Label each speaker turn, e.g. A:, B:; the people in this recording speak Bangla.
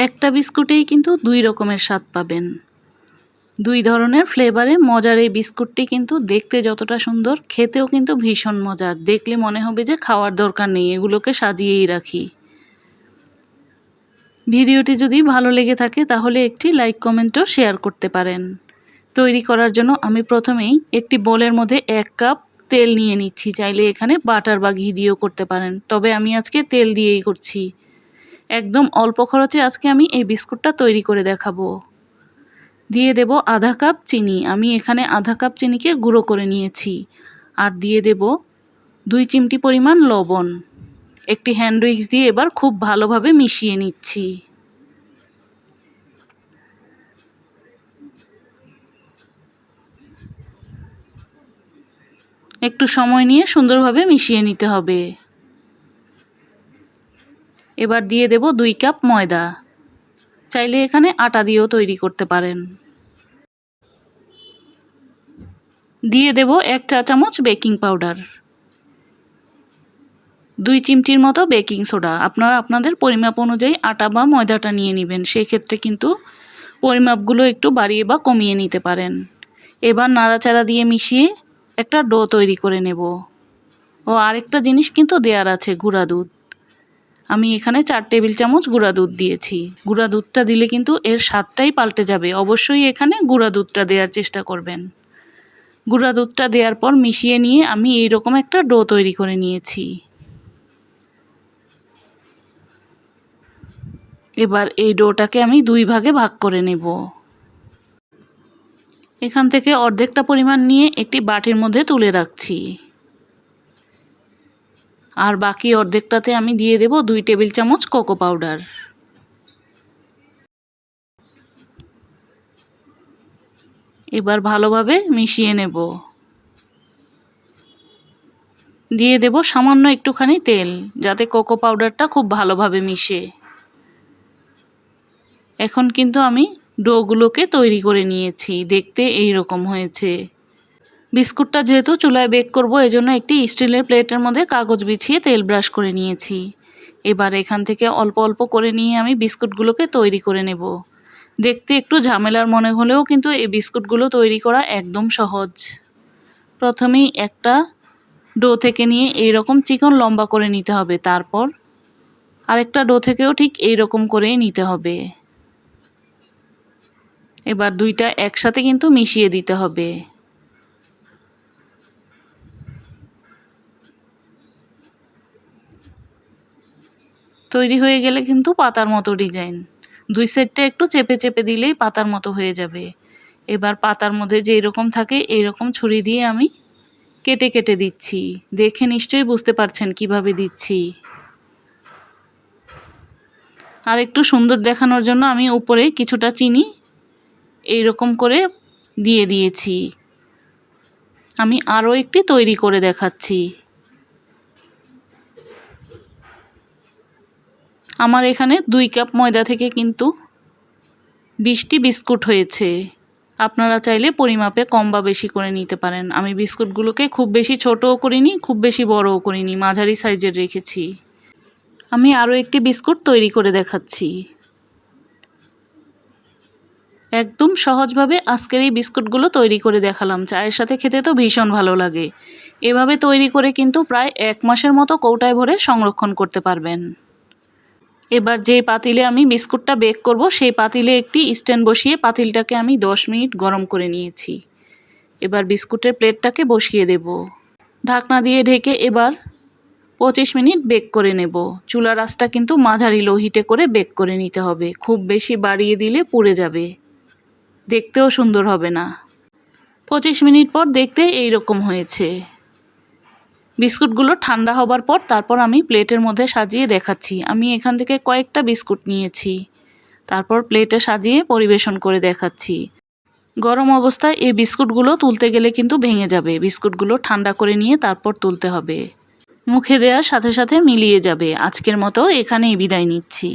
A: একটা বিস্কুটেই কিন্তু দুই রকমের স্বাদ পাবেন। দুই ধরনের ফ্লেভারে মজার এই বিস্কুটটি কিন্তু দেখতে যতটা সুন্দর, খেতেও কিন্তু ভীষণ মজার। দেখলে মনে হবে যে খাওয়ার দরকার নেই, এগুলোকে সাজিয়েই রাখি। ভিডিওটি যদি ভালো লেগে থাকে তাহলে একটি লাইক কমেন্টও শেয়ার করতে পারেন। তৈরি করার জন্য আমি প্রথমেই একটি বোলের মধ্যে 1 কাপ তেল নিয়ে নিচ্ছি। চাইলে এখানে বাটার বা ঘি দিয়েও করতে পারেন, তবে আমি আজকে তেল দিয়েই করছি। একদম অল্প খরচে আজকে আমি এই বিস্কুটটা তৈরি করে দেখাবো। দিয়ে দেব আধা কাপ চিনি। আমি এখানে আধা কাপ চিনিকে গুঁড়ো করে নিয়েছি। আর দিয়ে দেব 2 চিমটি পরিমাণ লবণ। একটি হ্যান্ড উইক্স দিয়ে এবার খুব ভালোভাবে মিশিয়ে নিচ্ছি। একটু সময় নিয়ে সুন্দরভাবে মিশিয়ে নিতে হবে। এবার দিয়ে দেব 2 কাপ ময়দা। চাইলে এখানে আটা দিয়েও তৈরি করতে পারেন। দিয়ে দেব 1 চা চামচ বেকিং পাউডার, 2 চিমটির মতো বেকিং সোডা। আপনারা আপনাদের পরিমাপ অনুযায়ী আটা বা ময়দাটা নিয়ে নেবেন, সেই ক্ষেত্রে কিন্তু পরিমাপগুলো একটু বাড়িয়ে বা কমিয়ে নিতে পারেন। এবার নাড়াচাড়া দিয়ে মিশিয়ে একটা ডো তৈরি করে নেব। ও আরেকটা জিনিস কিন্তু দেওয়ার আছে, গুঁড়া দুধ। আমি এখানে 4 টেবিল চামচ গুঁড়া দুধ দিয়েছি। গুঁড়া দুধটা দিলে কিন্তু এর স্বাদটাই পাল্টে যাবে। অবশ্যই এখানে গুঁড়া দুধটা দেওয়ার চেষ্টা করবেন। গুঁড়া দুধটা দেওয়ার পর মিশিয়ে নিয়ে আমি এইরকম একটা ডো তৈরি করে নিয়েছি। এবার এই ডোটাকে আমি 2 ভাগে ভাগ করে নেব। এখান থেকে অর্ধেকটা পরিমাণ নিয়ে একটি বাটির মধ্যে তুলে রাখছি। আর বাকি অর্ধেকটাতে আমি দিয়ে দেব 2 টেবিল চামচ কোকো পাউডার। এবার ভালোভাবে মিশিয়ে নেব। দিয়ে দেব সামান্য একটুখানি তেল, যাতে কোকো পাউডারটা খুব ভালোভাবে মিশে। এখন কিন্তু আমি ডোগুলোকে তৈরি করে নিয়েছি। দেখতে এই রকম হয়েছে। বিস্কুটটা যেহেতু চুলায় বেক করব, এজন্য একটি স্টিলের প্লেটের মধ্যে কাগজ বিছিয়ে তেল ব্রাশ করে নিয়েছি। এবার এখান থেকে অল্প অল্প করে নিয়ে আমি বিস্কুটগুলোকে তৈরি করে নেব। দেখতে একটু ঝামেলার মনে হলেও কিন্তু এই বিস্কুটগুলো তৈরি করা একদম সহজ। প্রথমেই একটা ডো থেকে নিয়ে এই রকম চিকন লম্বা করে নিতে হবে। তারপর আরেকটা ডো থেকেও ঠিক এই রকম করেই নিতে হবে। এবার দুইটা একসাথে কিন্তু মিশিয়ে দিতে হবে। তৈরি হয়ে গেলে কিন্তু পাতার মতো ডিজাইন। 2 সাইডটা একটু চেপে চেপে দিলেই পাতার মতো হয়ে যাবে। এবার পাতার মধ্যে যেই রকম থাকে এই রকম ছুরি দিয়ে আমি কেটে কেটে দিচ্ছি। দেখে নিশ্চয়ই বুঝতে পারছেন কিভাবে দিচ্ছি। আর একটু সুন্দর দেখানোর জন্য আমি উপরে কিছুটা চিনি এই রকম করে দিয়ে দিয়েছি। আমি আরও একটি তৈরি করে দেখাচ্ছি। আমার এখানে 2 কাপ ময়দা থেকে কিন্তু 20টি বিস্কুট হয়েছে। আপনারা চাইলে পরিমাপে কম বা বেশি করে নিতে পারেন। আমি বিস্কুটগুলোকে খুব বেশি ছোটও করিনি, খুব বেশি বড়ও করিনি, মাঝারি সাইজের রেখেছি। আমি আরও একটি বিস্কুট তৈরি করে দেখাচ্ছি। একদম সহজভাবে আজকের এই বিস্কুটগুলো তৈরি করে দেখালাম। চায়ের সাথে খেতে তো ভীষণ ভালো লাগে। এভাবে তৈরি করে কিন্তু প্রায় 1 মাসের মতো কৌটায় ভরে সংরক্ষণ করতে পারবেন। এবার যে পাতিলে আমি বিস্কুটটা বেক করব, সেই পাতিলে একটি স্ট্যান্ড বসিয়ে পাতিলটাকে আমি 10 মিনিট গরম করে নিয়েছি। এবার বিস্কুটের প্লেটটাকে বসিয়ে দেব। ঢাকনা দিয়ে ঢেকে এবার 25 মিনিট বেক করে নেব। চুলার আঁচটা কিন্তু মাঝারি লো হিটে করে বেক করে নিতে হবে। খুব বেশি বাড়িয়ে দিলে পুড়ে যাবে, দেখতেও সুন্দর হবে না। 25 মিনিট পর দেখতে এই রকম হয়েছে। বিস্কুটগুলো ঠান্ডা হবার পর তারপর আমি প্লেটের মধ্যে সাজিয়ে দেখাচ্ছি। আমি এখান থেকে কয়েকটা বিস্কুট নিয়েছি, তারপর প্লেটে সাজিয়ে পরিবেশন করে দেখাচ্ছি। গরম অবস্থায় এই বিস্কুটগুলো তুলতে গেলে কিন্তু ভেঙে যাবে। বিস্কুটগুলো ঠান্ডা করে নিয়ে তারপর তুলতে হবে। মুখে দেওয়ার সাথে সাথে মিলিয়ে যাবে। আজকের মতো এখানেই বিদায় নিচ্ছি।